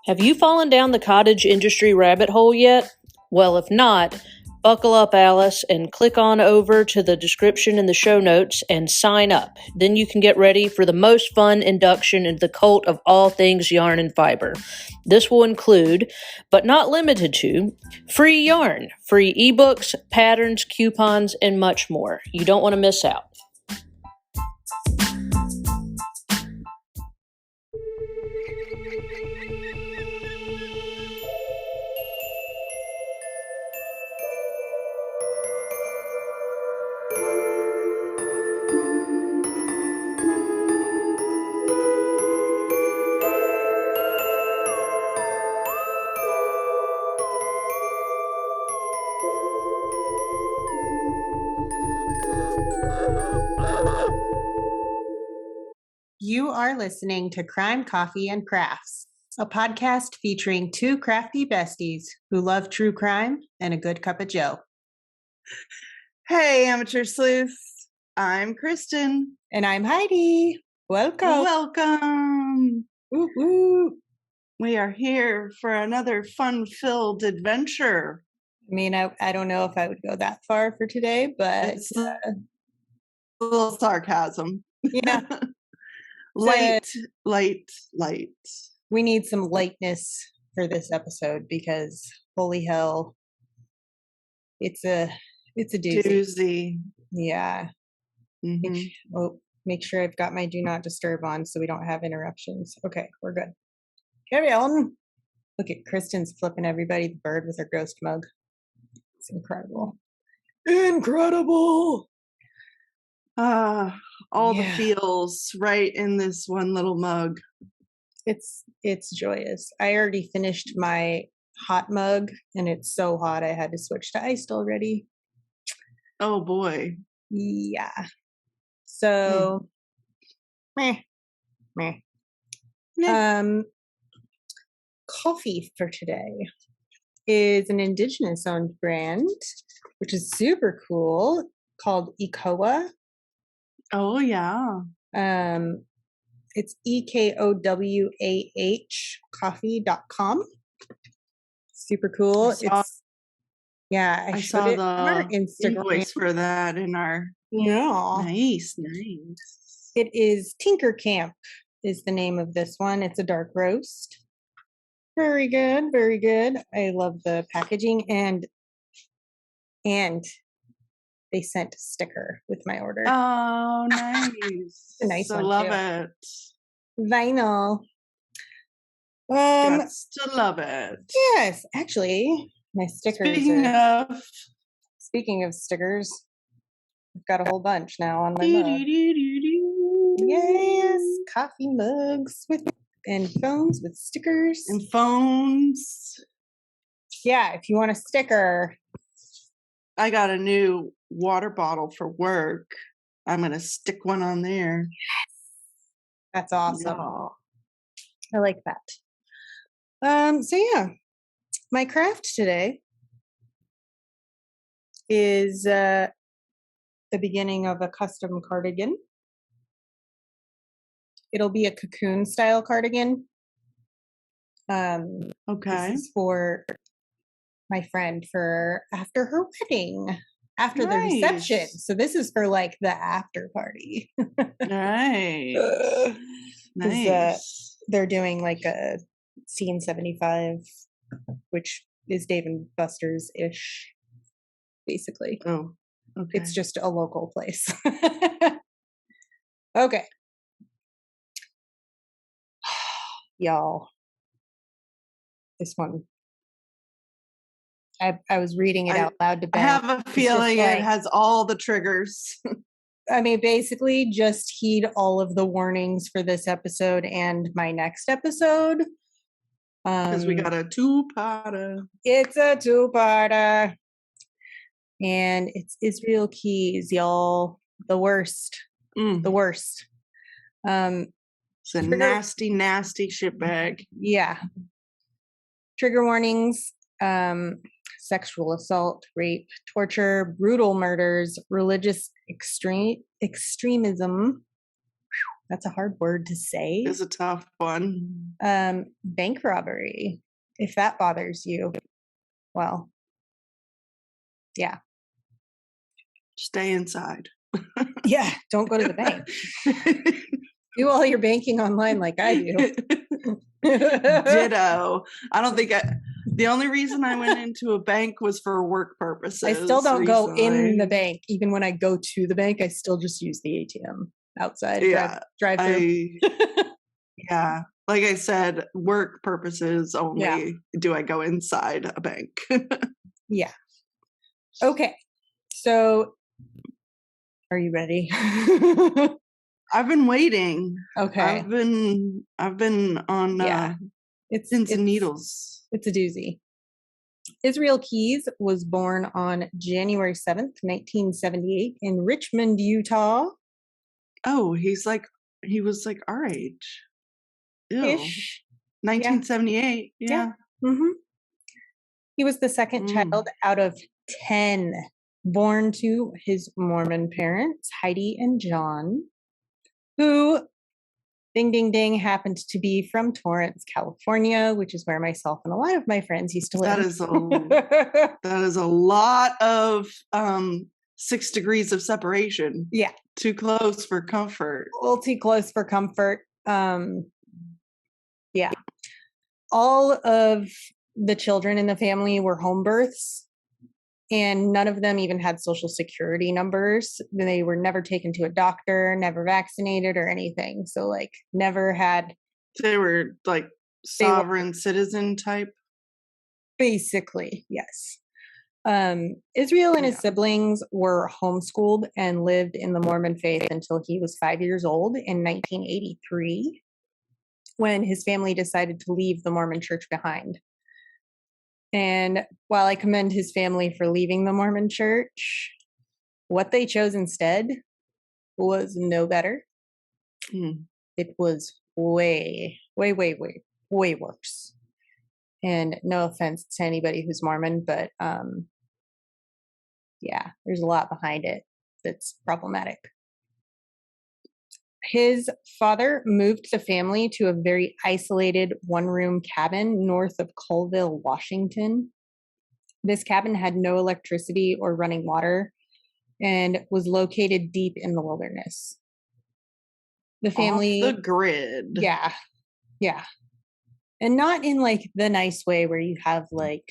Have you fallen down the cottage industry rabbit hole yet? Well, if not, buckle up, Alice, and click on over to the description in the show notes and sign up. Then you can get ready for the most fun induction into the cult of all things yarn and fiber. This will include, but not limited to, free yarn, free ebooks, patterns, coupons, and much more. You don't want to miss out. You are listening to Crime, Coffee, and Crafts, a podcast featuring two crafty besties who love true crime and a good cup of joe. Hey, amateur sleuths. I'm Kristen. And I'm Heidi. Welcome. Welcome. Woo woo. We are here for another fun-filled adventure. I mean, I don't know if I would go that far for today, but It's a little sarcasm. yeah. light. We need some lightness for this episode because holy hell, it's a doozy. Yeah. Mm-hmm. Make sure I've got my do not disturb on so we don't have interruptions. Okay, we're good. Carry on. Look at Kristen's flipping everybody the bird with her ghost mug. It's incredible. Incredible. All the feels right in this one little mug. It's joyous. I already finished my hot mug and it's so hot I had to switch to iced already. Oh boy. Yeah. So meh. Coffee for today is an indigenous owned brand, which is super cool, called Ekowa. Oh yeah. It's EKOWAH coffee.com. Super cool. I saw the Instagram invoice for that in our nice. It is Tinker Camp is the name of this one. It's a dark roast. Very good, very good. I love the packaging and they sent a sticker with my order. Oh, nice. A nice one. I love it. Vinyl. Gots to love it. Yes, actually, my stickers. Speaking of stickers, I've got a whole bunch now on my mug. Yes, coffee mugs and phones with stickers. And phones. Yeah, if you want a sticker. I got a new water bottle for work. I'm going to stick one on there. Yes. That's awesome. Yeah. I like that. So yeah, my craft today is the beginning of a custom cardigan. It'll be a cocoon style cardigan. Okay. This is for my friend for after her wedding, after the reception. So this is for like the after party. Nice. Nice. They're doing like a Scene 75, which is Dave and Buster's ish, basically. Oh, okay. It's just a local place. Okay. Y'all, this one. I was reading it out loud to Ben. I have a feeling it has all the triggers. I mean, basically, just heed all of the warnings for this episode and my next episode. Because we got a two-parter. It's a two-parter. And it's Israel Keys, y'all. The worst. The worst. It's a nasty shitbag. Yeah. Trigger warnings. Sexual assault, rape, torture, brutal murders, religious extremism. That's a hard word to say. It's a tough one. Bank robbery. If that bothers you, well, yeah. Stay inside. Yeah, don't go to the bank. Do all your banking online like I do. Ditto. I don't think the only reason I went into a bank was for work purposes. I still don't go in recently. the bank. Even when I go to the bank, I still just use the ATM outside. Yeah, drive through. Yeah, like I said, work purposes only do I go inside a bank. Yeah. Okay. So, are you ready? I've been waiting. Okay. I've been on pins and needles. It's a doozy. Israel Keys was born on January 7th, 1978 in Richmond, Utah. Oh, he was like our age. Ew. Ish. 1978. Yeah. Mm-hmm. He was the second child out of 10 born to his Mormon parents, Heidi and John, who, ding, ding, ding, happened to be from Torrance, California, which is where myself and a lot of my friends used to live. That is a lot of 6 degrees of separation. Yeah. Too close for comfort. A little too close for comfort. Yeah. All of the children in the family were home births, and none of them even had social security numbers. They were never taken to a doctor, never vaccinated or anything. So, like, never had. They were like sovereign citizen type. Basically, yes. Israel and his siblings were homeschooled and lived in the Mormon faith until he was 5 years old in 1983, when his family decided to leave the Mormon church behind. And while I commend his family for leaving the Mormon church, what they chose instead was no better. It was way, way, way, way, way worse. And no offense to anybody who's Mormon, but yeah, there's a lot behind it that's problematic. His father moved the family to a very isolated one-room cabin north of Colville, Washington. This cabin had no electricity or running water and was located deep in the wilderness. The family... Off the grid. Yeah. Yeah. And not in like the nice way where you have like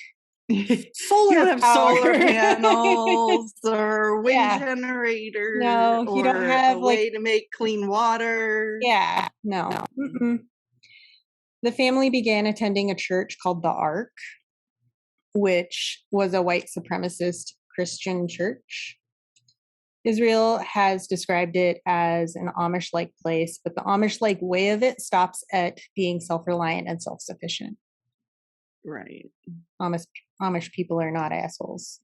solar you have power. solar panels or wind generator. No, you don't have a like way to make clean water. Yeah, no. Mm-mm. The family began attending a church called the Ark, which was a white supremacist Christian church. Israel has described it as an Amish-like place, but the Amish-like way of it stops at being self-reliant and self-sufficient. Right. Amish people are not assholes.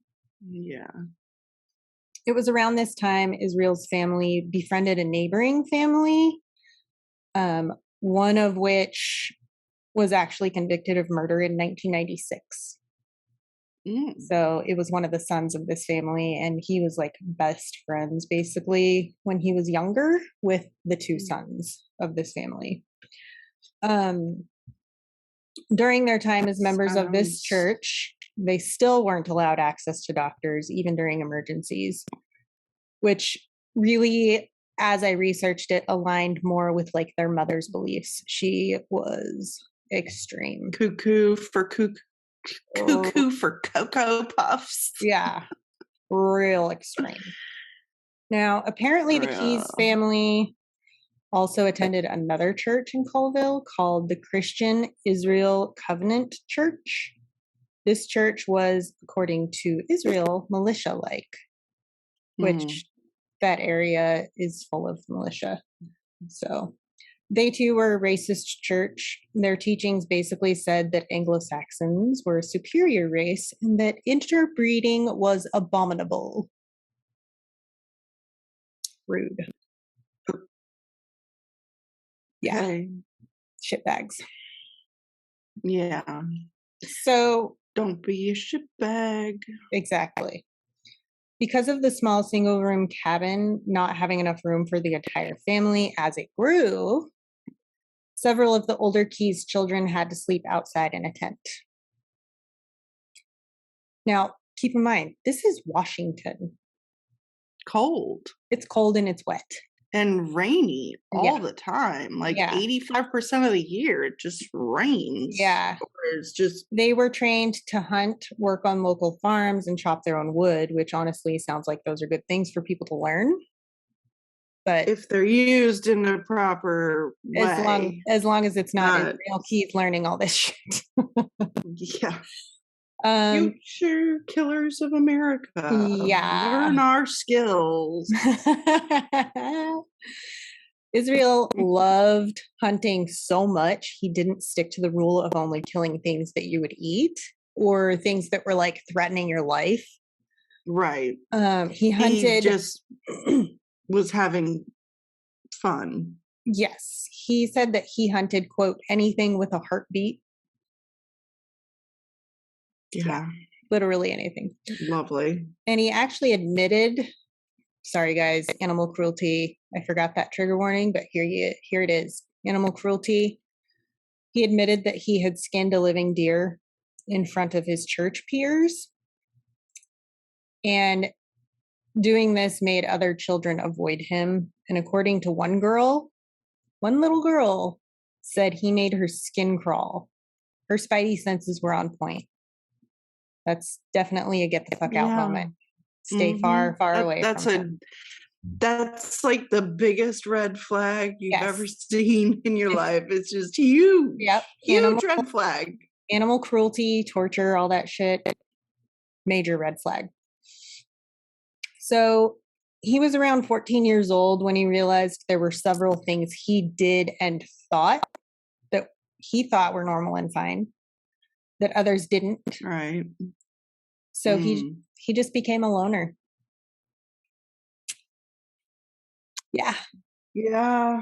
Yeah. It was around this time Israel's family befriended a neighboring family, one of which was actually convicted of murder in 1996. So it was one of the sons of this family, and he was like best friends basically when he was younger with the two sons of this family. During their time as members of this church, they still weren't allowed access to doctors, even during emergencies, which really, as I researched it, aligned more with like their mother's beliefs. She was extreme. Cuckoo for Cocoa Puffs. Yeah, real extreme. Now, apparently the Keys family also attended another church in Colville called the Christian Israel Covenant Church. This church was, according to Israel, militia-like, which that area is full of militia. So they too were a racist church. Their teachings basically said that Anglo-Saxons were a superior race and that interbreeding was abominable. Rude. Yeah. Okay. Shitbags. Yeah. So don't be a shitbag. Exactly. Because of the small single room cabin not having enough room for the entire family as it grew, several of the older Keys children had to sleep outside in a tent. Now, keep in mind, this is Washington. Cold It's cold and it's wet. and rainy all Yeah. the time. Like Yeah. 85% of the year, it just rains. Yeah. Or it's just, They were trained to hunt, work on local farms, and chop their own wood, which honestly sounds like those are good things for people to learn. But if they're used in a proper as way. long as it's not Not- Israel Keys learning all this shit. Yeah. Um, Future killers of America. Yeah. Learn our skills. Israel loved hunting so much, he didn't stick to the rule of only killing things that you would eat or things that were like threatening your life. Right. He hunted. He just was having fun. Yes, he said that he hunted, quote, anything with a heartbeat, Yeah. literally anything. Lovely. And he actually admitted, sorry guys, animal cruelty. I forgot that trigger warning, but here it is. Animal cruelty. He admitted that he had skinned a living deer in front of his church peers. And doing this made other children avoid him. And according to one little girl said he made her skin crawl. Her spidey senses were on point. That's definitely a get the fuck out Yeah. moment. Stay far, far away That's from him. that's like the biggest red flag you've Yes. ever seen in your It's- life. It's just huge. Yep. Huge red flag. Animal cruelty, torture, all that shit. Major red flag. So he was around 14 years old when he realized there were several things he did and thought that he thought were normal and fine that others didn't. Right. So he just became a loner. Yeah. Yeah.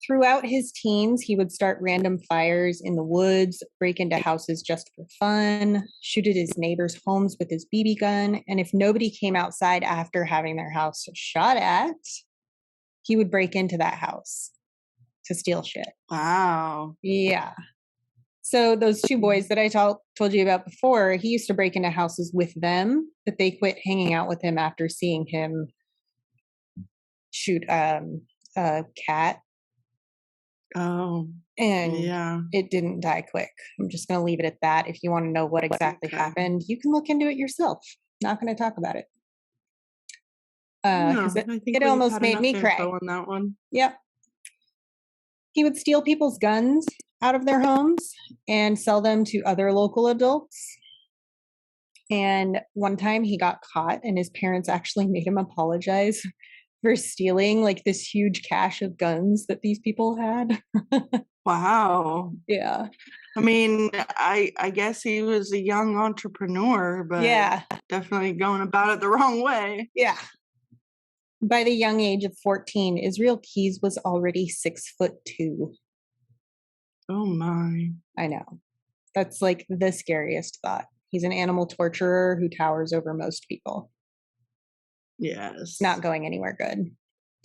Throughout his teens, he would start random fires in the woods, break into houses just for fun, shoot at his neighbors' homes with his BB gun, and if nobody came outside after having their house shot at, he would break into that house to steal shit. Wow. Yeah. So those two boys that I told you about before, he used to break into houses with them, but they quit hanging out with him after seeing him shoot a cat. Oh. And Yeah. it didn't die quick. I'm just going to leave it at that. If you want to know what exactly Okay. happened, you can look into it yourself. Not going to talk about it. No, 'Cause I think it we've almost had made enough me info cry. on that one. Yep. He would steal people's guns out of their homes and sell them to other local adults. And one time he got caught, and his parents actually made him apologize for stealing like this huge cache of guns that these people had. Wow. Yeah. I mean, I guess he was a young entrepreneur, but Yeah. definitely going about it the wrong way. Yeah. By the young age of 14, Israel Keys was already 6'2". Oh my. I know. That's like the scariest thought. He's an animal torturer who towers over most people. Yes. Not going anywhere good.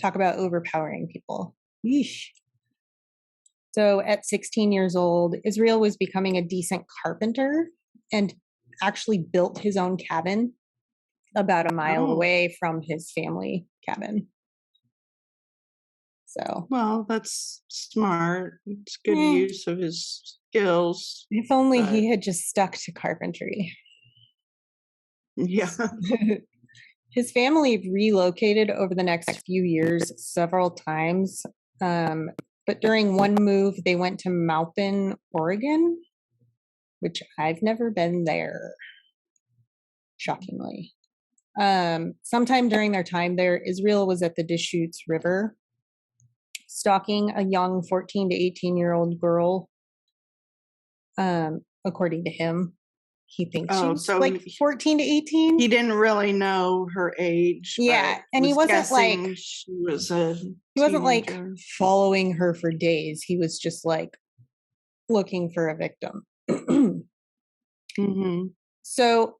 Talk about overpowering people. Yeesh. So at 16 years old, Israel was becoming a decent carpenter and actually built his own cabin about a mile Oh. away from his family cabin. So, Well, that's smart. It's good Eh. use of his skills. if only But- he had just stuck to carpentry. Yeah. His family relocated over the next few years several times. But during one move, they went to Maupin, Oregon, which I've never been there, shockingly. Sometime during their time there, Israel was at the Deschutes River, stalking a young 14 to 18-year-old girl. According to him, he thinks she Oh, was so like 14 to 18. He didn't really know her age. Yeah, but and he was wasn't, like- guessing she was a He wasn't like teenager. following her for days. He was just like looking for a victim. Mhm. So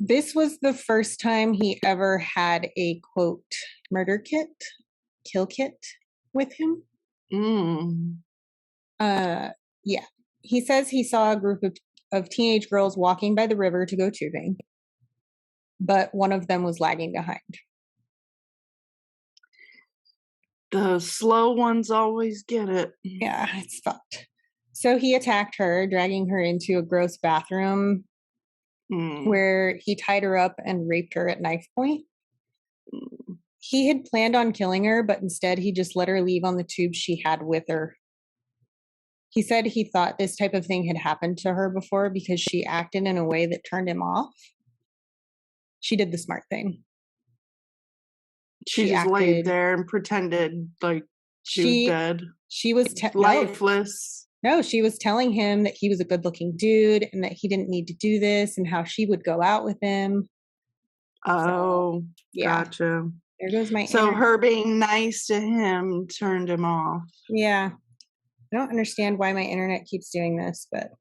This was the first time he ever had a quote murder kit, kill kit with him. Mm. Yeah. He says he saw a group of teenage girls walking by the river to go tubing, but one of them was lagging behind. The slow ones always get it. Yeah, it's fucked. So he attacked her, dragging her into a gross bathroom Mm. where he tied her up and raped her at knife point. He had planned on killing her, but instead he just let her leave on the tube she had with her. He said he thought this type of thing had happened to her before because she acted in a way that turned him off. She did the smart thing. She She just laid acted- there and pretended like she was dead. She was lifeless. No, she was telling him that he was a good-looking dude and that he didn't need to do this and how she would go out with him. Oh, Yeah. gotcha. There goes my So inner- her being nice to him turned him off. Yeah. I don't understand why my internet keeps doing this, but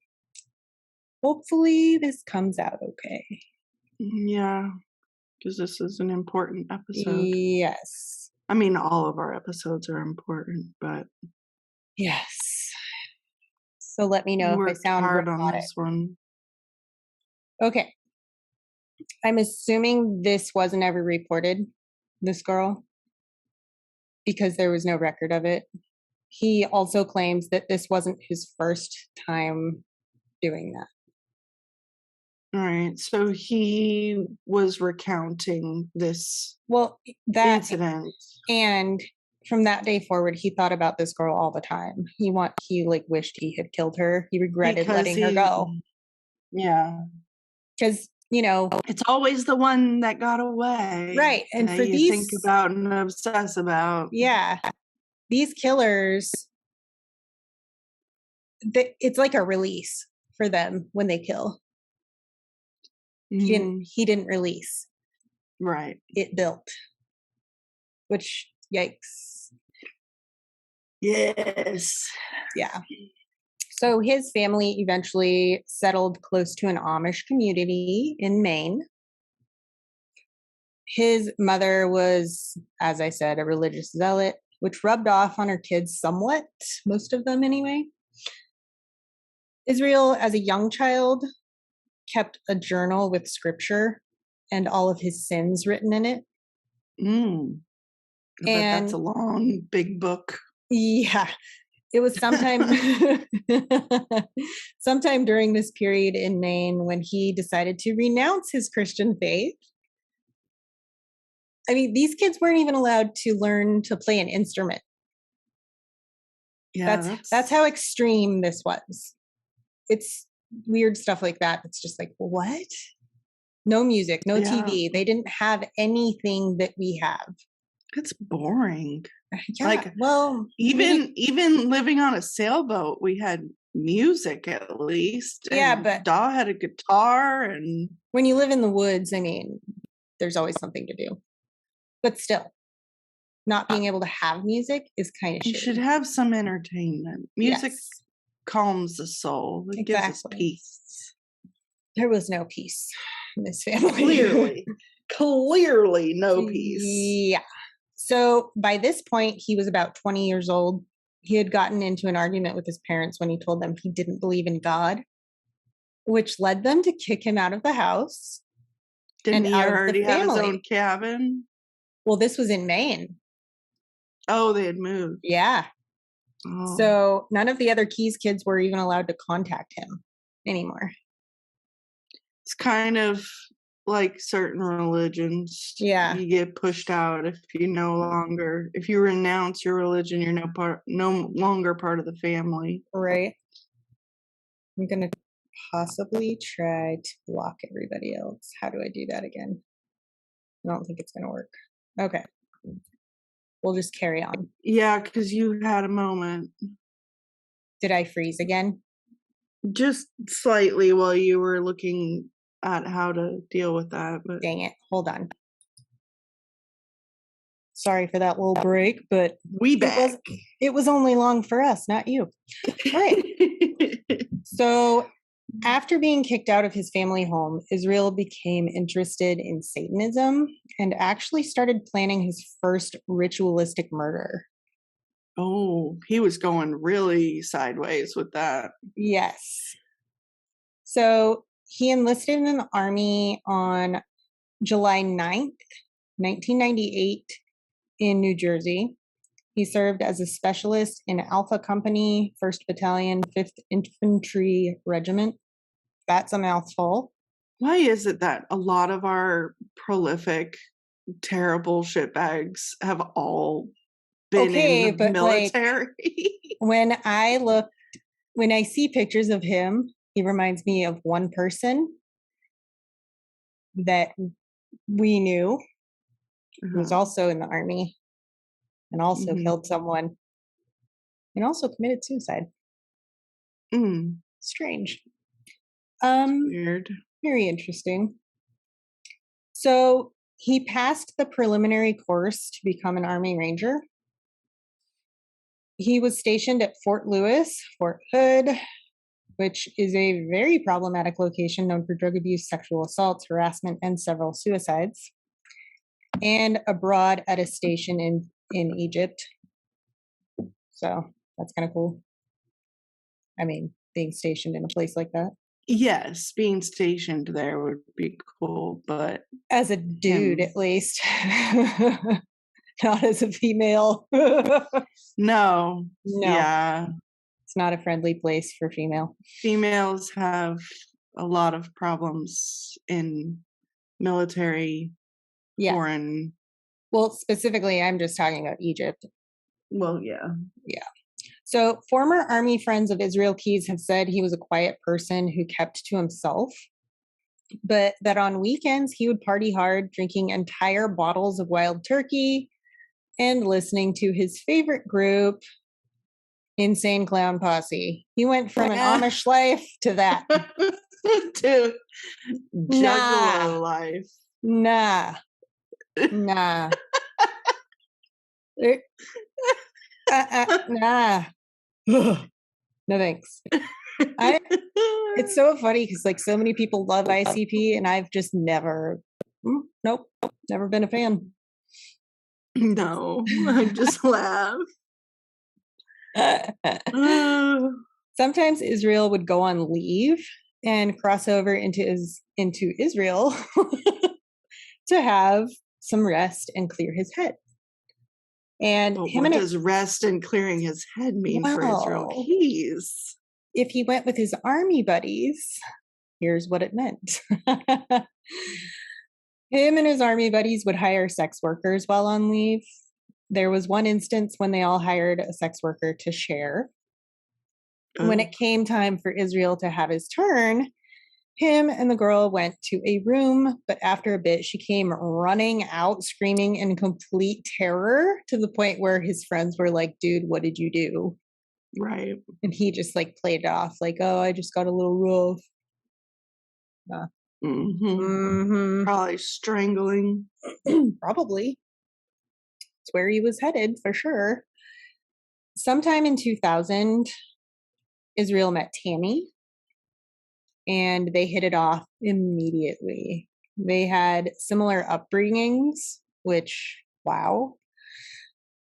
hopefully this comes out okay. Yeah, because this is an important episode. Yes. I mean, all of our episodes are important, but Yes. So let me know if I worked sound hard on robotic. this one. Okay. I'm assuming this wasn't ever reported, this girl, because there was no record of it. He also claims that this wasn't his first time doing that. All right, so he was recounting this Well, that incident. and from that day forward, he thought about this girl all the time. He like wished he had killed her. He regretted Because letting her go. Yeah. Because, you know, It's always the one that got away. right. And that for you these, think about and obsess about. yeah, these killers, it's like a release for them when they kill. Mhm. He didn't release. Right. It built. Which, yikes. Yes. Yeah. So his family eventually settled close to an Amish community in Maine. His mother was, as I said, a religious zealot, which rubbed off on her kids somewhat, most of them anyway. Israel, as a young child, kept a journal with scripture and all of his sins written in it. Mm. But that's a long, big book. Yeah. It was sometime during this period in Maine when he decided to renounce his Christian faith. I mean, these kids weren't even allowed to learn to play an instrument. Yeah, that's how extreme this was. It's weird stuff like that. It's just like, what? No music, no TV. They didn't have anything that we have. It's boring. Yeah, like, well, even living on a sailboat, we had music at least. Yeah, and but Daw had a guitar, and when you live in the woods, I mean, there's always something to do. But still, not being able to have music is kind of shitty. You should have some entertainment. Music calms the soul. It gives us peace. There was no peace in this family. Clearly no peace. Yeah. So by this point, he was about 20 years old. He had gotten into an argument with his parents when he told them he didn't believe in God, which led them to kick him out of the house. Didn't he already have his own cabin? Well, this was in Maine. Oh, they had moved. Yeah. Oh. So none of the other Keys kids were even allowed to contact him anymore. It's kind of like certain religions. Yeah. You get pushed out if you renounce your religion, you're no longer part of the family. Right. I'm going to possibly try to block everybody else. How do I do that again? I don't think it's going to work. Okay. We'll just carry on. Yeah, because you had a moment. Did I freeze again? Just slightly while you were looking at how to deal with that. But dang it. Hold on. Sorry for that little break, but it was only long for us, not you. All right. So After being kicked out of his family home, Israel became interested in Satanism and actually started planning his first ritualistic murder. Oh, he was going really sideways with that. Yes. So he enlisted in the army on July 9th, 1998, in New Jersey. He served as a specialist in Alpha Company, 1st Battalion, 5th Infantry Regiment. That's a mouthful. Why is it that a lot of our prolific, terrible shitbags have all been Okay, in the but like military? when I see pictures of him, he reminds me of one person that we knew who was Uh-huh. also in the army and also Mhm. killed someone and also committed suicide. Mm, Strange. weird. Very interesting. So he passed the preliminary course to become an Army Ranger. He was stationed at Fort Lewis, Fort Hood, which is a very problematic location known for drug abuse, sexual assaults, harassment, and several suicides, and abroad at a station in Egypt. So that's kind of cool. I mean, being stationed in a place like that. Yes, being stationed there would be cool, but As a dude, him, at least. Not as a female. no. No, Yeah, it's not a friendly place for female. females have a lot of problems in military, Yeah. foreign. Well, specifically, I'm just talking about Egypt. Well, yeah. Yeah. So, former army friends of Israel Keys have said he was a quiet person who kept to himself, but that on weekends he would party hard, drinking entire bottles of wild turkey and listening to his favorite group, Insane Clown Posse. He went from an Amish life to that. To Nah, juggalo life. nah, nah. Er, nah. No thanks. It's so funny because like so many people love ICP and I've just never, nope, never been a fan. No, I just laugh. Sometimes Israel would go on leave and cross over into Israel to have some rest and clear his head. And But him what and does rest and clearing his head mean for Israel Well, Keys? if he went with his army buddies, here's what it meant. Him and his army buddies would hire sex workers while on leave. There was one instance when they all hired a sex worker to share. When Oh, it came time for Israel to have his turn, him and the girl went to a room, but after a bit, she came running out, screaming in complete terror to the point where his friends were like, dude, what did you do? right. And he just like played it off like, oh, I just got a little rough. Mm-hmm. Probably strangling. Probably. It's where he was headed for sure. Sometime in 2000, Israel met Tammy and they hit it off immediately. They had similar upbringings, which, wow.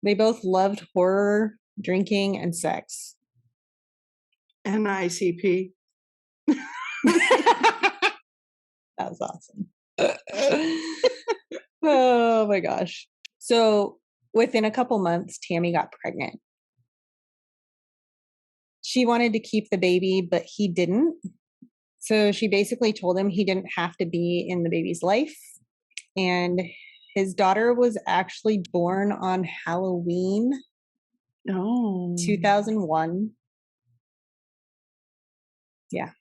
They both loved horror, drinking, and sex. And ICP. That was awesome. Oh my gosh. So within a couple months, Tammy got pregnant. She wanted to keep the baby, but he didn't. So she basically told him he didn't have to be in the baby's life. And his daughter was actually born on Halloween Oh. 2001. Yeah.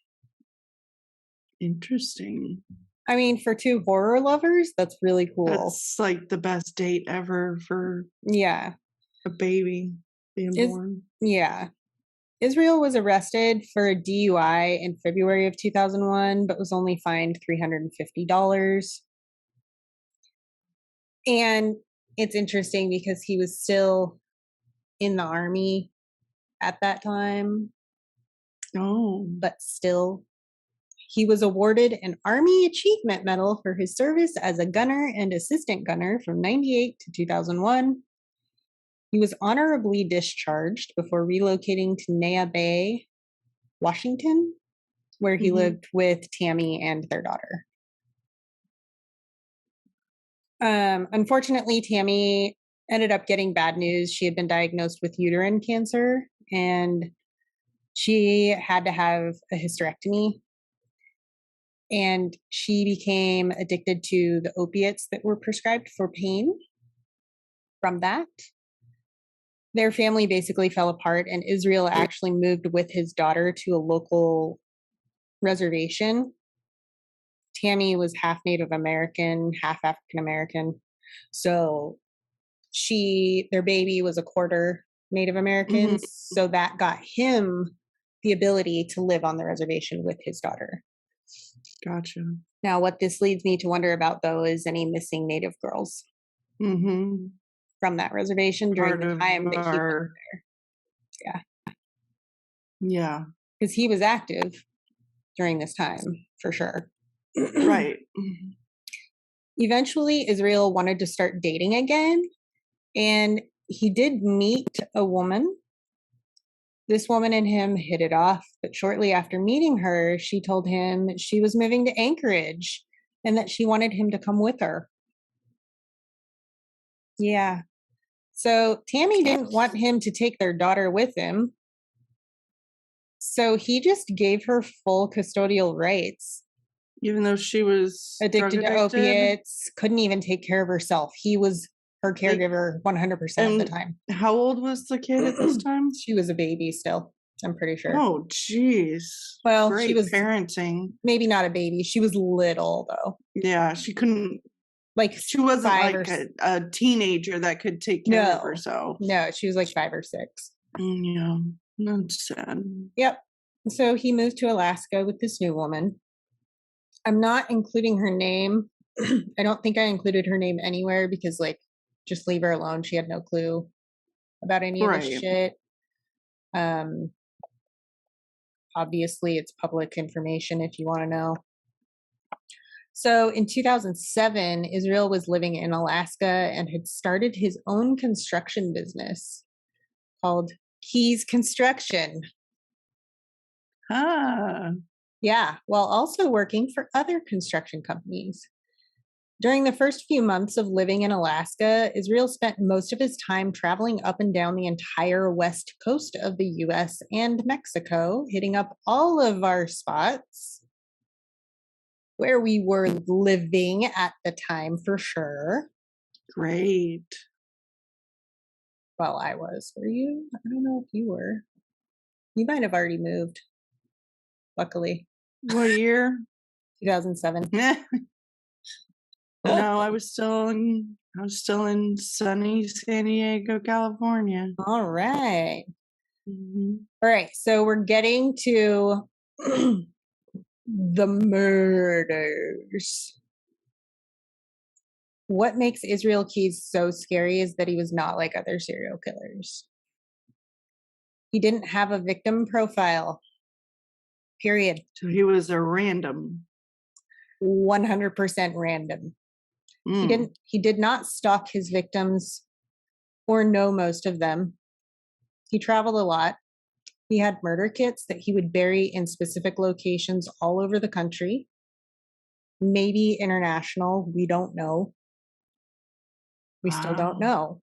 Interesting. I mean, for two horror lovers, that's really cool. That's like the best date ever for Yeah. a baby being born. Yeah. Israel was arrested for a DUI in February of 2001, but was only fined $350. And it's interesting because he was still in the army at that time, Oh. but still He was awarded an Army Achievement Medal for his service as a gunner and assistant gunner from 98 to 2001. He was honorably discharged before relocating to Nea Bay, Washington, where he lived with Tammy and their daughter. Unfortunately, Tammy ended up getting bad news. She had been diagnosed with uterine cancer and she had to have a hysterectomy. And she became addicted to the opiates that were prescribed for pain from that. Their family basically fell apart, and Israel actually moved with his daughter to a local reservation. Tammy was half Native American, half African American. So their baby was a quarter Native American. So that got him the ability to live on the reservation with his daughter. Gotcha. Now, what this leads me to wonder about, though, is any missing Native girls from that reservation during the time that he was there. Yeah. Because he was active during this time, for sure. Right. Eventually, Israel wanted to start dating again, and he did meet a woman. This woman and him hit it off, but shortly after meeting her, she told him she was moving to Anchorage and that she wanted him to come with her. Yeah. So Tammy didn't want him to take their daughter with him. So he just gave her full custodial rights. Even though she was addicted to opiates, couldn't even take care of herself. He was her caregiver 100% of the time. How old was the kid at this time? She was a baby still, I'm pretty sure. Oh, jeez. Well, great she was parenting. Maybe not a baby. She was little, though. Yeah, she couldn't. Like she wasn't like a teenager that could take care of herself. No, she was like 5 or 6. Yeah, that's sad. Yep. So he moved to Alaska with this new woman. I'm not including her name. I don't think I included her name anywhere because, like, just leave her alone. She had no clue about any of this shit. Obviously, it's public information if you want to know. So in 2007, Israel was living in Alaska and had started his own construction business called Keys Construction. Yeah, while also working for other construction companies. During the first few months of living in Alaska, Israel spent most of his time traveling up and down the entire west coast of the US and Mexico, hitting up all of our spots where we were living at the time for sure. Great. Well, I was. Were you? I don't know if you were. You might have already moved, luckily. What year? 2007. No, I was still in sunny San Diego, California. All right. All right. So we're getting to the murders. What makes Israel Keys so scary is that he was not like other serial killers. He didn't have a victim profile. Period. So he was a random. 100% random. He did not stalk his victims or know most of them. He traveled a lot. He had murder kits that he would bury in specific locations all over the country. Maybe international, we don't know. We still don't know.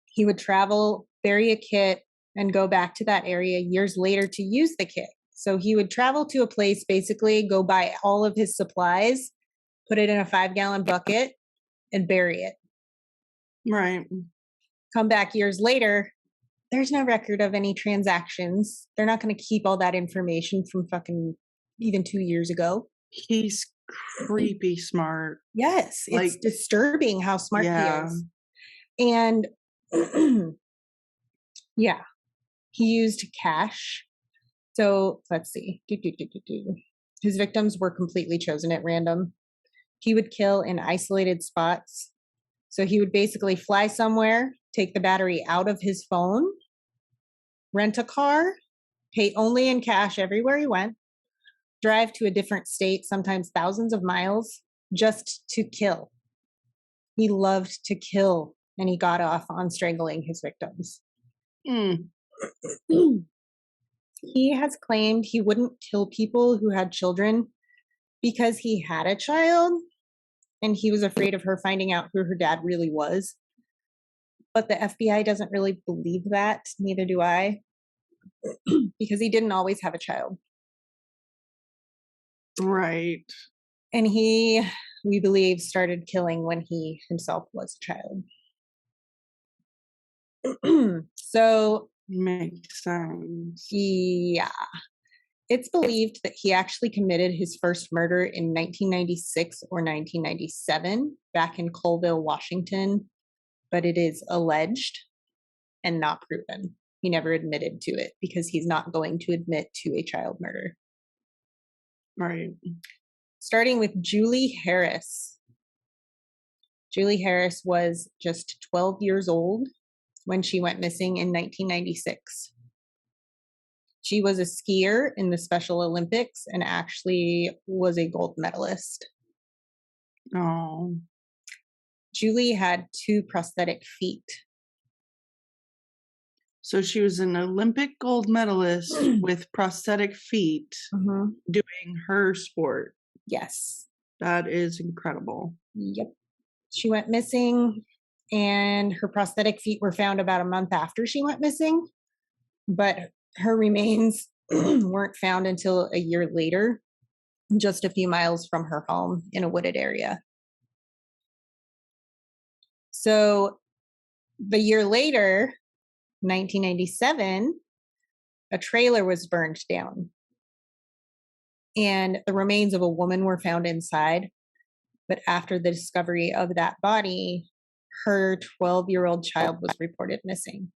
He would travel, bury a kit, and go back to that area years later to use the kit. So he would travel to a place, basically go buy all of his supplies, put it in a 5-gallon bucket, and bury it. Right. Come back years later, there's no record of any transactions. They're not going to keep all that information from fucking even 2 years ago. He's creepy smart. Yes, it's disturbing how smart he is. And yeah, he used cash. So let's see. His victims were completely chosen at random. He would kill in isolated spots. So he would basically fly somewhere, take the battery out of his phone, rent a car, pay only in cash everywhere he went, drive to a different state, sometimes thousands of miles, just to kill. He loved to kill, and he got off on strangling his victims. Mm. He has claimed he wouldn't kill people who had children because he had a child and he was afraid of her finding out who her dad really was. But the FBI doesn't really believe that, neither do I, because he didn't always have a child. Right. And he, we believe, started killing when he himself was a child. So, Makes sense. yeah. It's believed that he actually committed his first murder in 1996 or 1997 back in Colville, Washington, but it is alleged and not proven. He never admitted to it because he's not going to admit to a child murder. Right. Starting with Julie Harris. Julie Harris was just 12 years old when she went missing in 1996. She was a skier in the Special Olympics and actually was a gold medalist. Oh. Julie had 2 prosthetic feet. So she was an Olympic gold medalist with prosthetic feet doing her sport. Yes. That is incredible. Yep. She went missing and her prosthetic feet were found about a month after she went missing, but her remains weren't found until a year later, just a few miles from her home in a wooded area. So the year later, 1997, a trailer was burned down and the remains of a woman were found inside. But after the discovery of that body, her 12-year-old child was reported missing.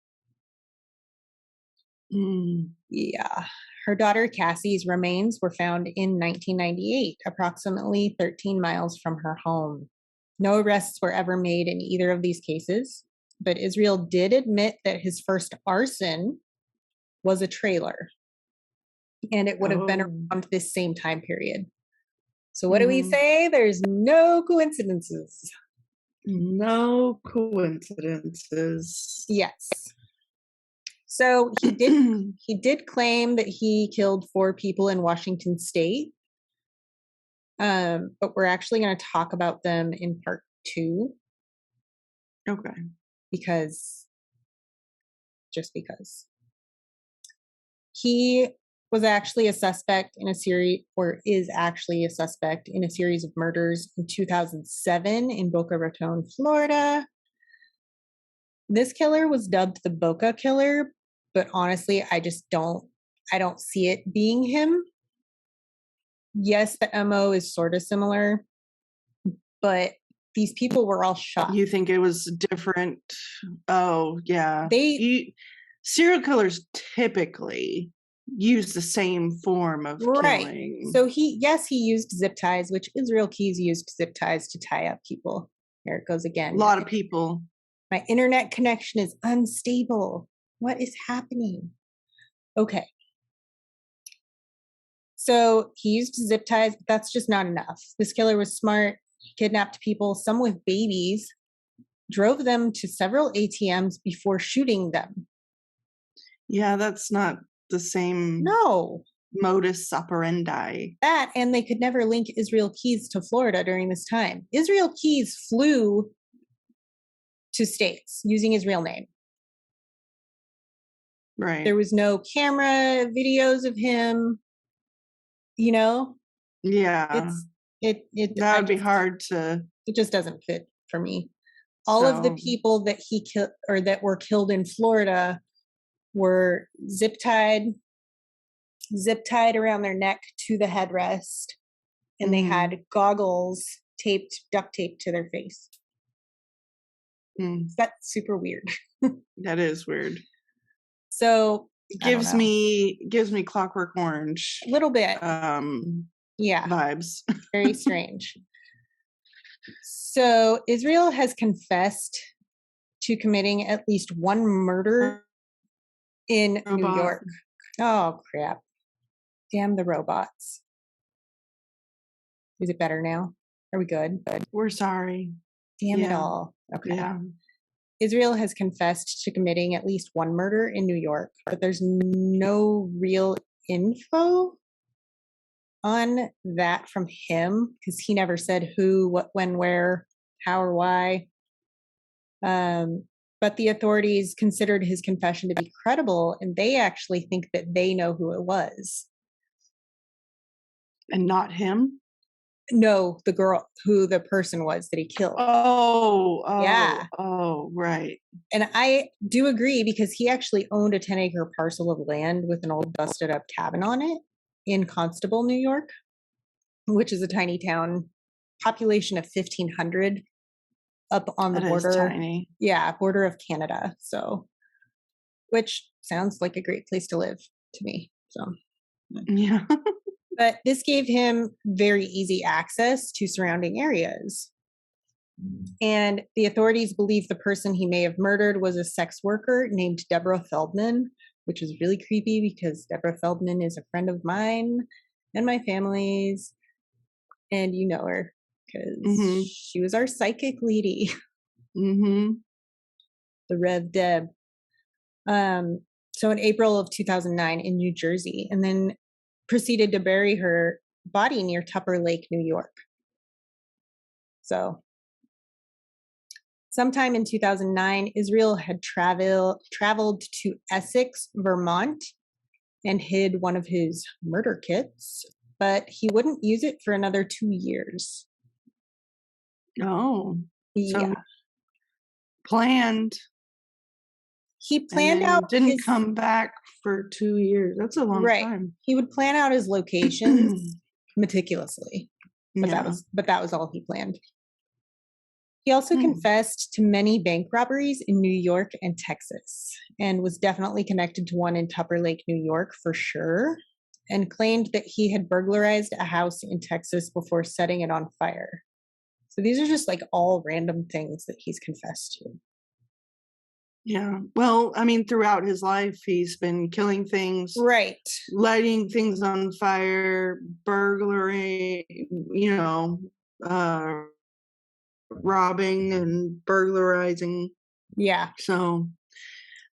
Yeah. Her daughter Cassie's remains were found in 1998, approximately 13 miles from her home. No arrests were ever made in either of these cases, but Israel did admit that his first arson was a trailer, and it would have been around this same time period. So what do we say? There's no coincidences. No coincidences. Yes. So he did claim that he killed 4 people in Washington State. But we're actually going to talk about them in part 2. Okay. Because he was actually a suspect in a series, or is actually a suspect in a series of murders in 2007 in Boca Raton, Florida. This killer was dubbed the Boca Killer, but honestly, I don't see it being him. Yes, the MO is sort of similar, but these people were all shot. You think it was different? Oh, yeah. Serial killers typically use the same form of killing. So he used zip ties, which Israel Keys used zip ties to tie up people. Here it goes again. A lot of people. My internet connection is unstable. What is happening? Okay. So he used zip ties, but that's just not enough. This killer was smart. He kidnapped people, some with babies, drove them to several ATMs before shooting them. Yeah, that's not the same modus operandi. That, and they could never link Israel Keys to Florida during this time. Israel Keys flew to states using his real name. Right. There was no camera videos of him, you know? Yeah. That would be hard to... It just doesn't fit for me. All of the people that he killed or that were killed in Florida were zip tied around their neck to the headrest, and they had goggles duct taped to their face. That's super weird. That is weird. So it gives me Clockwork Orange a little bit. Vibes. Very strange. So Israel has confessed to committing at least one murder in New York. Oh crap. Damn the robots. Is it better now? Are we good? We're sorry. Damn it all. Okay. Yeah. Israel has confessed to committing at least one murder in New York, but there's no real info on that from him because he never said who, what, when, where, how, or why. But the authorities considered his confession to be credible, and they actually think that they know who it was. And not him? No, the girl, who the person was that he killed. Yeah. Oh, right. And I do agree because he actually owned a 10-acre parcel of land with an old busted up cabin on it in Constable, New York, which is a tiny town, population of 1,500 up on the border. Tiny. Yeah, border of Canada. So, which sounds like a great place to live to me. So, yeah. But this gave him very easy access to surrounding areas. And the authorities believe the person he may have murdered was a sex worker named Deborah Feldman, which is really creepy because Deborah Feldman is a friend of mine and my family's. And you know her because she was our psychic lady. The Rev Deb. So in April of 2009 in New Jersey, and then proceeded to bury her body near Tupper Lake, New York. So sometime in 2009, Israel had traveled to Essex, Vermont, and hid one of his murder kits, but he wouldn't use it for another 2 years. Oh. Yeah. So planned. He planned out didn't come back for 2 years. That's a long time. He would plan out his locations meticulously. But that was all he planned. He also confessed to many bank robberies in New York and Texas, and was definitely connected to one in Tupper Lake, New York for sure, and claimed that he had burglarized a house in Texas before setting it on fire. So these are just like all random things that he's confessed to. Yeah. Well, I mean, throughout his life, he's been killing things, right? Lighting things on fire, burglary, robbing and burglarizing. Yeah. So,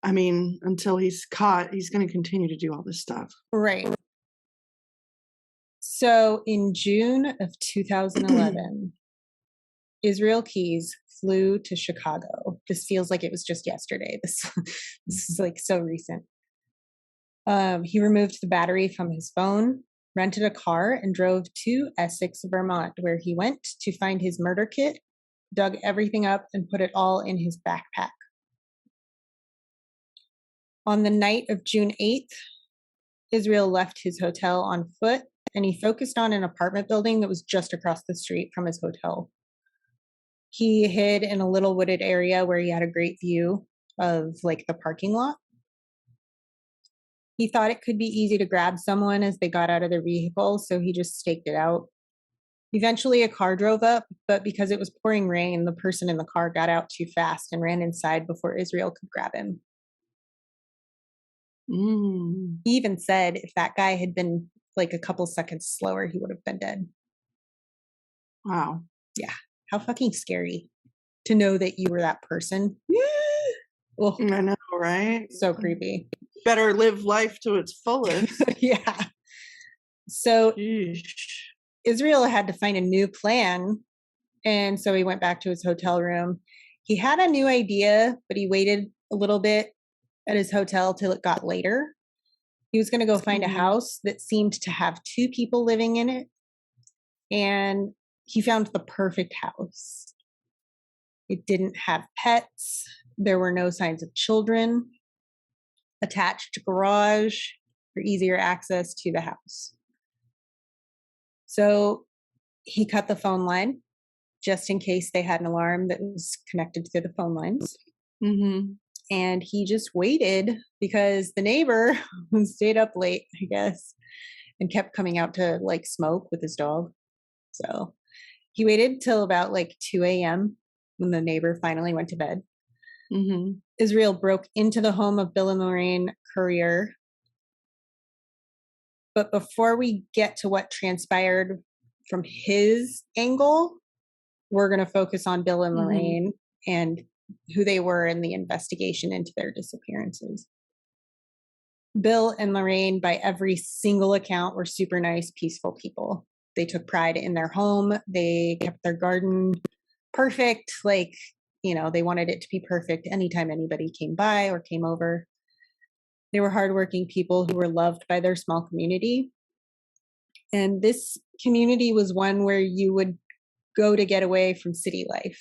I mean, until he's caught, he's going to continue to do all this stuff. Right. So in June of 2011, Israel Keys flew to Chicago. This feels like it was just yesterday. This is like so recent. He removed the battery from his phone, rented a car, and drove to Essex, Vermont, where he went to find his murder kit, dug everything up, and put it all in his backpack. On the night of June 8th, Israel left his hotel on foot, and he focused on an apartment building that was just across the street from his hotel. He hid in a little wooded area where he had a great view of like the parking lot. He thought it could be easy to grab someone as they got out of their vehicle, so he just staked it out. Eventually a car drove up, but because it was pouring rain, the person in the car got out too fast and ran inside before Israel could grab him. He even said if that guy had been like a couple seconds slower, he would have been dead. Wow. Yeah. How fucking scary to know that you were that person. Well, I know, right? So creepy. Better live life to its fullest. Yeah. So Sheesh. Israel had to find a new plan. And so he went back to his hotel room. He had a new idea, but he waited a little bit at his hotel till it got later. He was going to go find a house that seemed to have 2 people living in it. And he found the perfect house. It didn't have pets. There were no signs of children. Attached garage for easier access to the house. So he cut the phone line just in case they had an alarm that was connected to the phone lines. And he just waited because the neighbor stayed up late, I guess, and kept coming out to like smoke with his dog. So he waited till about like 2 a.m. when the neighbor finally went to bed. Israel broke into the home of Bill and Lorraine Currier. But before we get to what transpired from his angle, we're going to focus on Bill and Lorraine and who they were in the investigation into their disappearances. Bill and Lorraine, by every single account, were super nice, peaceful people. They took pride in their home. They kept their garden perfect. Like, you know, they wanted it to be perfect anytime anybody came by or came over. They were hardworking people who were loved by their small community. And this community was one where you would go to get away from city life.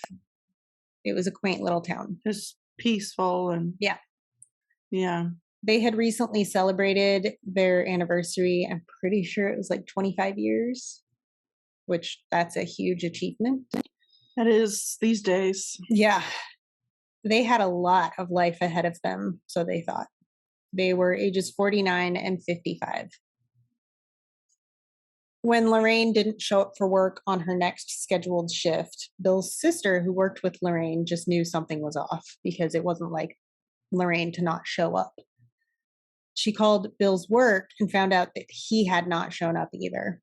It was a quaint little town. Just peaceful and yeah. Yeah. They had recently celebrated their anniversary. I'm pretty sure it was like 25 years, which that's a huge achievement. That is these days. Yeah. They had a lot of life ahead of them, so they thought. They were ages 49 and 55. When Lorraine didn't show up for work on her next scheduled shift, Bill's sister, who worked with Lorraine, just knew something was off because it wasn't like Lorraine to not show up. She called Bill's work and found out that he had not shown up either.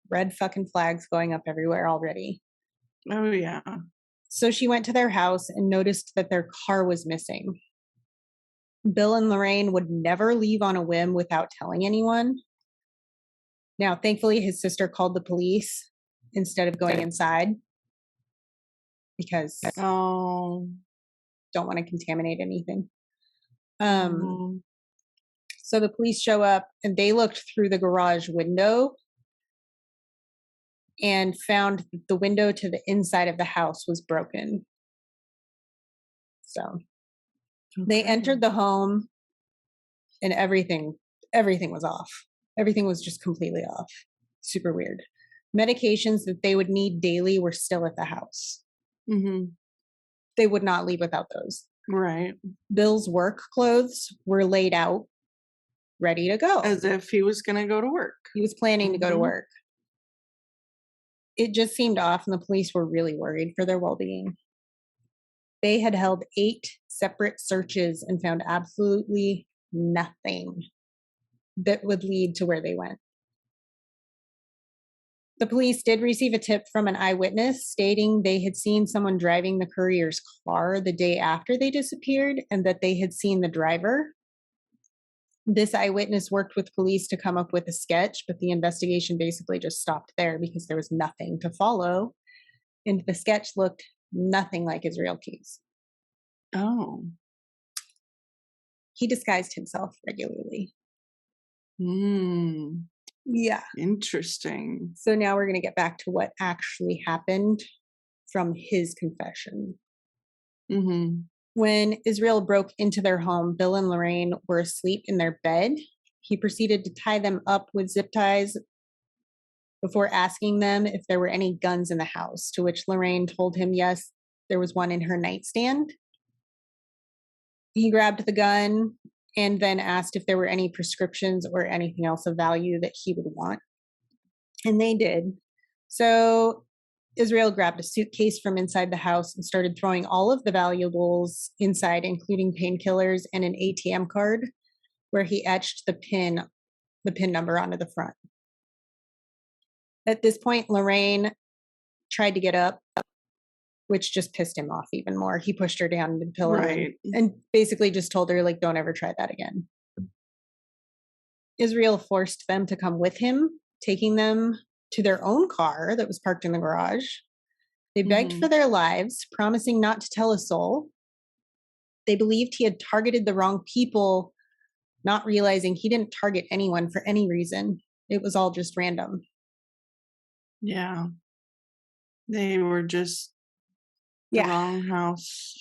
Red fucking flags going up everywhere already. Oh, yeah. So she went to their house and noticed that their car was missing. Bill and Lorraine would never leave on a whim without telling anyone. Now, thankfully, his sister called the police instead of going inside because don't want to contaminate anything. So the police show up and they looked through the garage window and found that the window to the inside of the house was broken. So they entered the home and everything was off. Everything was just completely off. Super weird. Medications that they would need daily were still at the house. They would not leave without those. Right. Bill's work clothes were laid out, ready to go. As if he was going to go to work. He was planning to go to work. It just seemed off, and the police were really worried for their well-being. They had held 8 separate searches and found absolutely nothing that would lead to where they went. The police did receive a tip from an eyewitness stating they had seen someone driving the courier's car the day after they disappeared and that they had seen the driver. This eyewitness worked with police to come up with a sketch, but the investigation basically just stopped there because there was nothing to follow. And the sketch looked nothing like Israel Keyes. Oh. He disguised himself regularly. Yeah. Interesting. So now we're going to get back to what actually happened from his confession. When Israel broke into their home, Bill and Lorraine were asleep in their bed. He proceeded to tie them up with zip ties before asking them if there were any guns in the house, to which Lorraine told him yes, there was one in her nightstand. He grabbed the gun and then asked if there were any prescriptions or anything else of value that he would want. And they did. So Israel grabbed a suitcase from inside the house and started throwing all of the valuables inside, including painkillers and an ATM card, where he etched the PIN number onto the front. At this point, Lorraine tried to get up, which just pissed him off even more. He pushed her down into the pillow and basically just told her, like, don't ever try that again. Israel forced them to come with him, taking them to their own car that was parked in the garage. They begged for their lives, promising not to tell a soul. They believed he had targeted the wrong people, not realizing he didn't target anyone for any reason. It was all just random. Yeah. They were just the wrong house.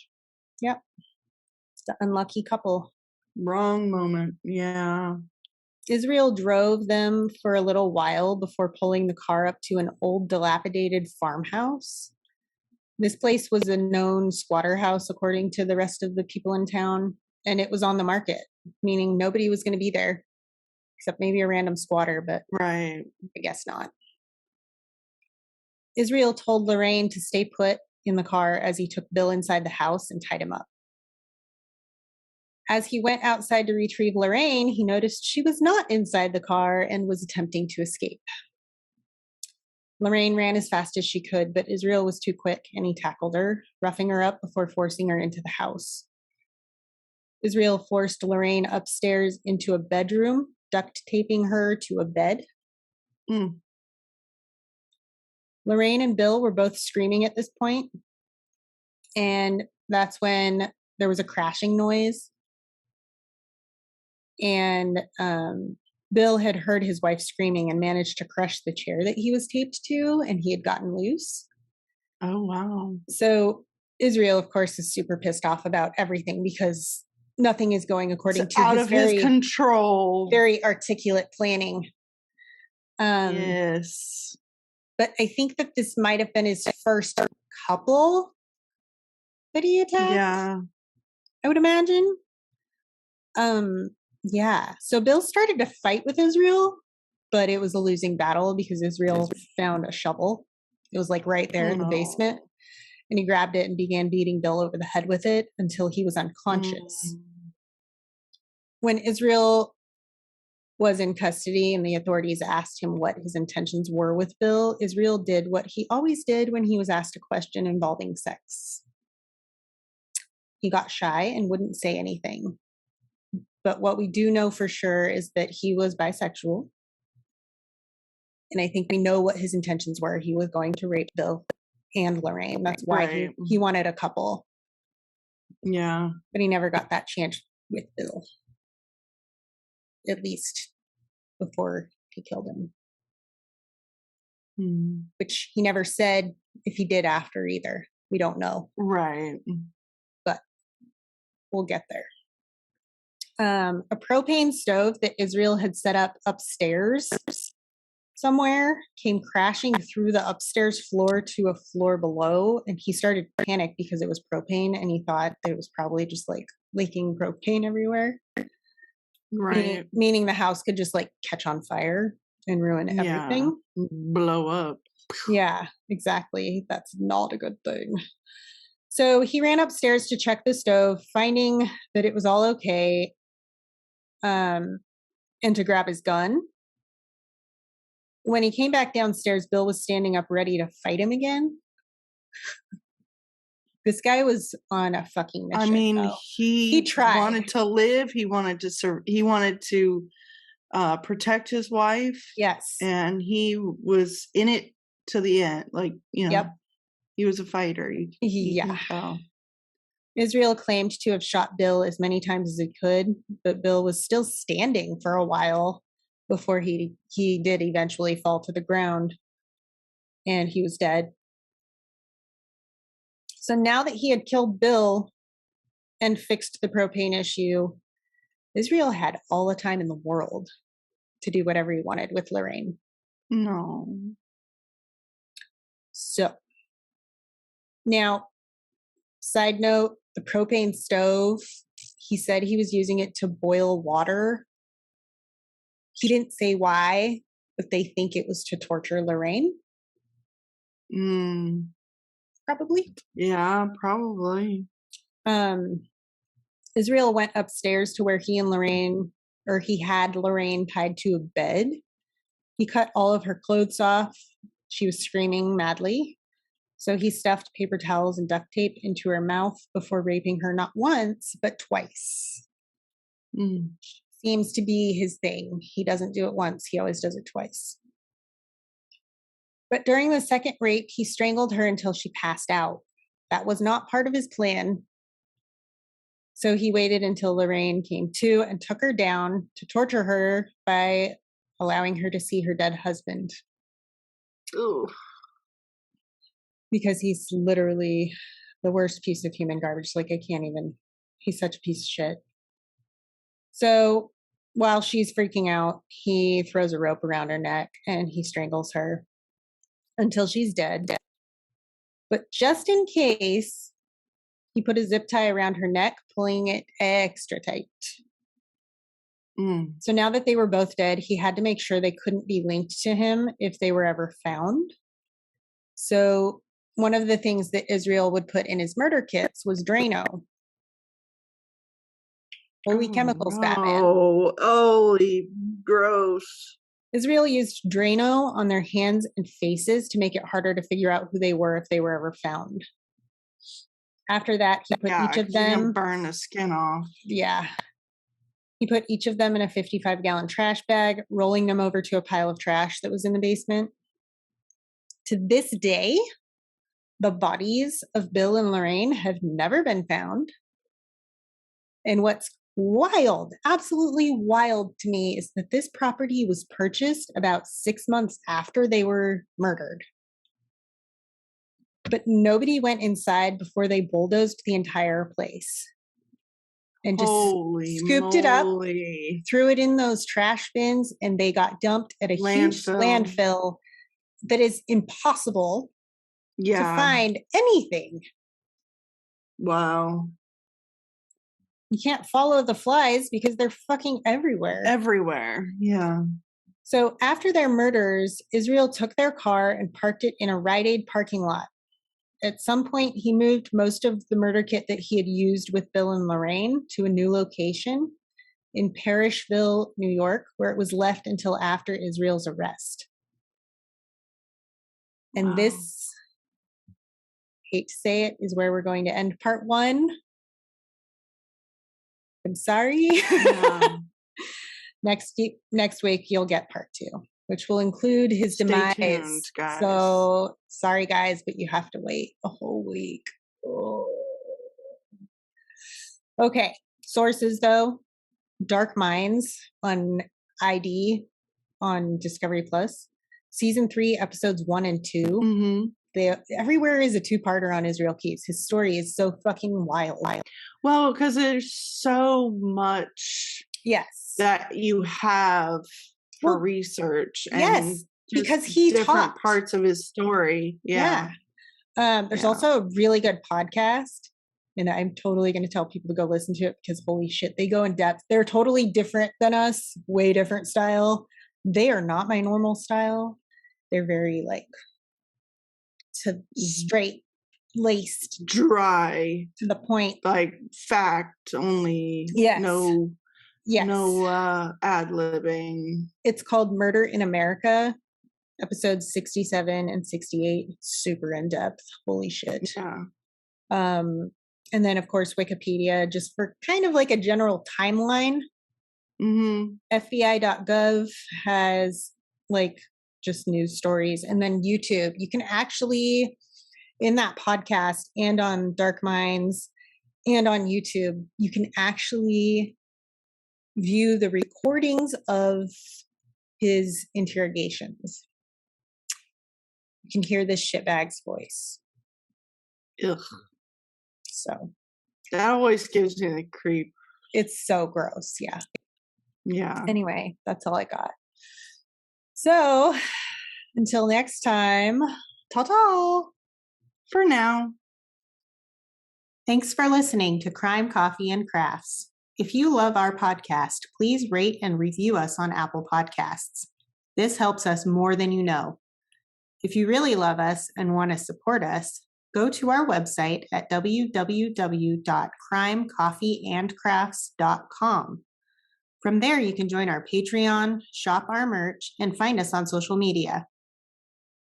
Yep. It's the unlucky couple. Wrong moment. Yeah. Israel drove them for a little while before pulling the car up to an old dilapidated farmhouse. This place was a known squatter house, according to the rest of the people in town, and it was on the market, meaning nobody was going to be there, except maybe a random squatter, but I guess not. Israel told Lorraine to stay put in the car as he took Bill inside the house and tied him up. As he went outside to retrieve Lorraine, he noticed she was not inside the car and was attempting to escape. Lorraine ran as fast as she could, but Israel was too quick and he tackled her, roughing her up before forcing her into the house. Israel forced Lorraine upstairs into a bedroom, duct taping her to a bed. Lorraine and Bill were both screaming at this point, and that's when there was a crashing noise. And Bill had heard his wife screaming and managed to crush the chair that he was taped to, and he had gotten loose. Oh, wow. So Israel, of course, is super pissed off about everything because nothing is going according to out of his control. Very articulate planning. Yes. But I think that this might have been his first couple that he attacked. Yeah. I would imagine. Yeah. So Bill started to fight with Israel, but it was a losing battle because Israel found a shovel. It was like right there in the basement. And he grabbed it and began beating Bill over the head with it until he was unconscious. When Israel was in custody and the authorities asked him what his intentions were with Bill, Israel did what he always did when he was asked a question involving sex. He got shy and wouldn't say anything. But what we do know for sure is that he was bisexual. And I think we know what his intentions were. He was going to rape Bill and Lorraine. That's why he wanted a couple. Yeah. But he never got that chance with Bill. At least before he killed him. Which he never said if he did after either. We don't know. Right. But we'll get there. A propane stove that Israel had set up upstairs somewhere came crashing through the upstairs floor to a floor below, and he started to panic because it was propane and he thought it was probably just like leaking propane everywhere. Right. Meaning the house could just like catch on fire and ruin everything. Blow up. Yeah, exactly. That's not a good thing. So he ran upstairs to check the stove, finding that it was all okay, and to grab his gun. When he came back downstairs, Bill was standing up ready to fight him again. This guy was on a fucking mission. I mean, though. he tried. wanted to live. He wanted to he wanted to protect his wife. Yes. And he was in it to the end. Like, you know, he was a fighter. You can tell. Israel claimed to have shot Bill as many times as he could, but Bill was still standing for a while before he did eventually fall to the ground, and he was dead. So now that he had killed Bill and fixed the propane issue, Israel had all the time in the world to do whatever he wanted with Lorraine. No. So now, side note, the propane stove, he said he was using it to boil water. He didn't say why, but they think it was to torture Lorraine. Probably. Yeah, probably. Israel went upstairs to where he had Lorraine tied to a bed. He cut all of her clothes off. She was screaming madly. So he stuffed paper towels and duct tape into her mouth before raping her not once, but twice. Seems to be his thing. He doesn't do it once. He always does it twice. But during the second rape, he strangled her until she passed out. That was not part of his plan. So he waited until Lorraine came to and took her down to torture her by allowing her to see her dead husband. Ooh. Because he's literally the worst piece of human garbage. Like, I can't even, he's such a piece of shit. So while she's freaking out, he throws a rope around her neck and he strangles her until she's dead. But just in case, he put a zip tie around her neck, pulling it extra tight. So now that they were both dead, he had to make sure they couldn't be linked to him if they were ever found. So one of the things that Israel would put in his murder kits was Drano. Holy chemicals, Batman. Oh, holy gross. Israel used Drano on their hands and faces to make it harder to figure out who they were if they were ever found. After that, he put each of them burn the skin off. Yeah. He put each of them in a 55-gallon trash bag, rolling them over to a pile of trash that was in the basement. To this day, the bodies of Bill and Lorraine have never been found. And what's wild, absolutely wild to me, is that this property was purchased about 6 months after they were murdered. But nobody went inside before they bulldozed the entire place and just scooped it up, threw it in those trash bins, and they got dumped at a huge landfill that is impossible to find anything. Wow. You can't follow the flies because they're fucking everywhere. Everywhere, yeah. So after their murders, Israel took their car and parked it in a Rite Aid parking lot. At some point, he moved most of the murder kit that he had used with Bill and Lorraine to a new location in Parrishville, New York, where it was left until after Israel's arrest. And this, hate to say it, is where we're going to end part 1. I'm sorry. Yeah. Next week, you'll get part 2. Which will include his demise. Stay tuned, guys. So sorry, guys, but you have to wait a whole week. Oh. Okay, sources though: Dark Minds on ID on Discovery Plus, season 3, episodes 1 and 2. Mm-hmm. Everywhere is a 2-parter on Israel Keyes. His story is so fucking wild. Well, because there's so much, that you have for research, and because he different parts of his story. There's also a really good podcast, and I'm totally going to tell people to go listen to it because holy shit, they go in depth. They're totally different than us, way different style. They are not my normal style. They're very straight laced, dry, to the point, fact only. No ad-libbing. It's called Murder in America, episodes 67 and 68. Super in-depth. Holy shit. Yeah. And then, of course, Wikipedia, just for kind of a general timeline. Mm-hmm. FBI.gov has, just news stories. And then YouTube. You can actually, in that podcast and on Dark Minds and on YouTube, you can actually view the recordings of his interrogations. You can hear this shitbag's voice. Ugh. So. That always gives me the creep. It's so gross, yeah. Yeah. Anyway, that's all I got. So, until next time, ta-ta! For now. Thanks for listening to Crime, Coffee, and Crafts. If you love our podcast, please rate and review us on Apple Podcasts. This helps us more than you know. If you really love us and want to support us, go to our website at www.crimecoffeeandcrafts.com. From there, you can join our Patreon, shop our merch, and find us on social media.